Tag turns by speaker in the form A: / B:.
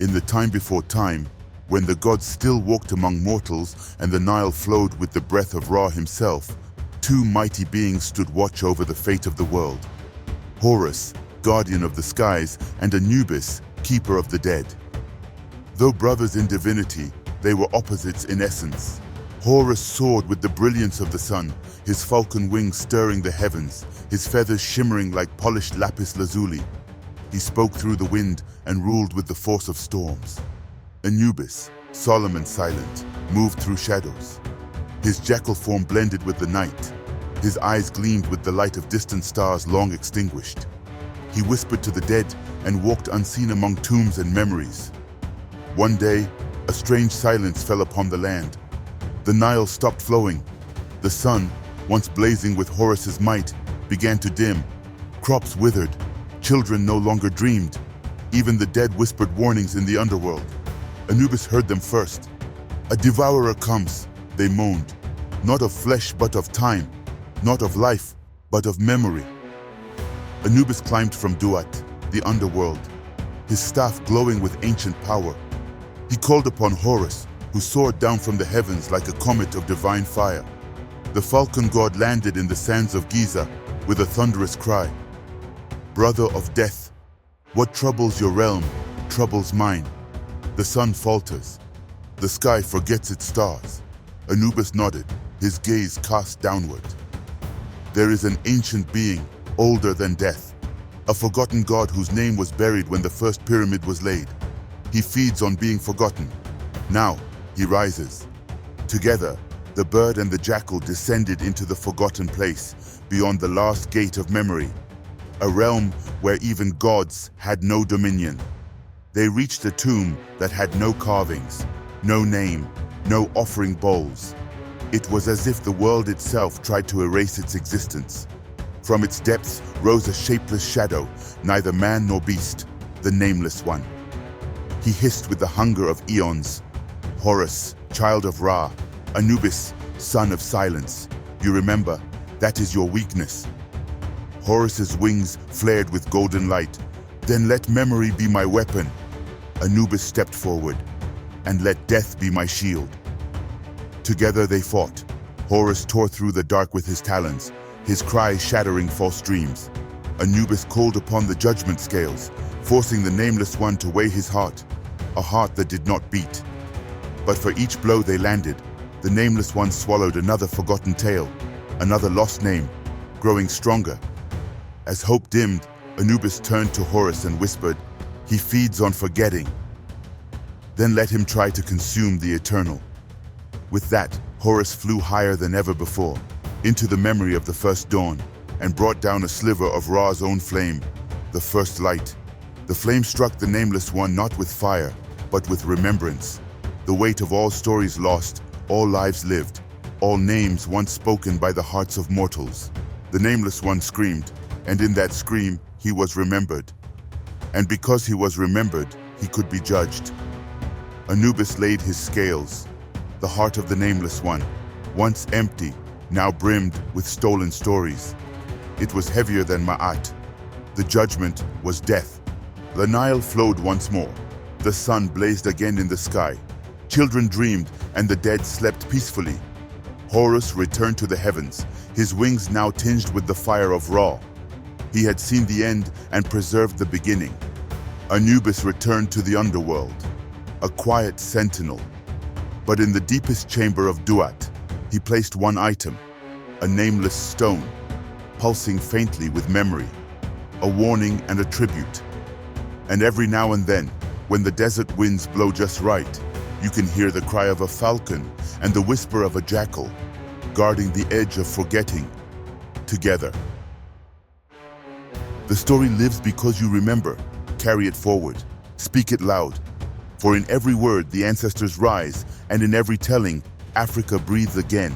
A: In the time before time, when the gods still walked among mortals and the Nile flowed with the breath of Ra himself, two mighty beings stood watch over the fate of the world. Horus, guardian of the skies, and Anubis, keeper of the dead. Though brothers in divinity, they were opposites in essence. Horus soared with the brilliance of the sun, his falcon wings stirring the heavens, his feathers shimmering like polished lapis lazuli. He spoke through the wind and ruled with the force of storms. Anubis, solemn and silent, moved through shadows. His jackal form blended with the night. His eyes gleamed with the light of distant stars long extinguished. He whispered to the dead and walked unseen among tombs and memories. One day, a strange silence fell upon the land. The Nile stopped flowing. The sun, once blazing with Horus's might, began to dim. Crops withered. Children no longer dreamed. Even the dead whispered warnings in the underworld. Anubis heard them first. "A devourer comes," they moaned. "Not of flesh, but of time. Not of life, but of memory." Anubis climbed from Duat, the underworld, his staff glowing with ancient power. He called upon Horus, who soared down from the heavens like a comet of divine fire. The falcon god landed in the sands of Giza with a thunderous cry. "Brother of death, what troubles your realm troubles mine." The sun falters. The sky forgets its stars. Anubis nodded, his gaze cast downward. "There is an ancient being, older than death, a forgotten god whose name was buried when the first pyramid was laid. He feeds on being forgotten. Now he rises." Together, the bird and the jackal descended into the forgotten place, beyond the last gate of memory, a realm where even gods had no dominion. They reached a tomb that had no carvings, no name, no offering bowls. It was as if the world itself tried to erase its existence. From its depths rose a shapeless shadow, neither man nor beast, the Nameless One. He hissed with the hunger of eons. "Horus, child of Ra, Anubis, son of silence. You remember, that is your weakness." Horus's wings flared with golden light. "Then let memory be my weapon." Anubis stepped forward. "And let death be my shield." Together they fought. Horus tore through the dark with his talons, his cry shattering false dreams. Anubis called upon the judgment scales, forcing the Nameless One to weigh his heart, a heart that did not beat. But for each blow they landed, the Nameless One swallowed another forgotten tale, another lost name, growing stronger. As hope dimmed, Anubis turned to Horus and whispered, "He feeds on forgetting. Then let him try to consume the eternal." With that, Horus flew higher than ever before, into the memory of the first dawn, and brought down a sliver of Ra's own flame, the first light. The flame struck the Nameless One not with fire, but with remembrance, the weight of all stories lost, all lives lived, all names once spoken by the hearts of mortals. The Nameless One screamed, and in that scream, he was remembered. And because he was remembered, he could be judged. Anubis laid his scales. The heart of the Nameless One, once empty, now brimmed with stolen stories. It was heavier than Ma'at. The judgment was death. The Nile flowed once more. The sun blazed again in the sky. Children dreamed, and the dead slept peacefully. Horus returned to the heavens, his wings now tinged with the fire of Ra. He had seen the end and preserved the beginning. Anubis returned to the underworld, a quiet sentinel. But in the deepest chamber of Duat, he placed one item, a nameless stone, pulsing faintly with memory, a warning and a tribute. And every now and then, when the desert winds blow just right, you can hear the cry of a falcon and the whisper of a jackal, guarding the edge of forgetting, together. The story lives because you remember. Carry it forward. Speak it loud. For in every word the ancestors rise, and in every telling, Africa breathes again.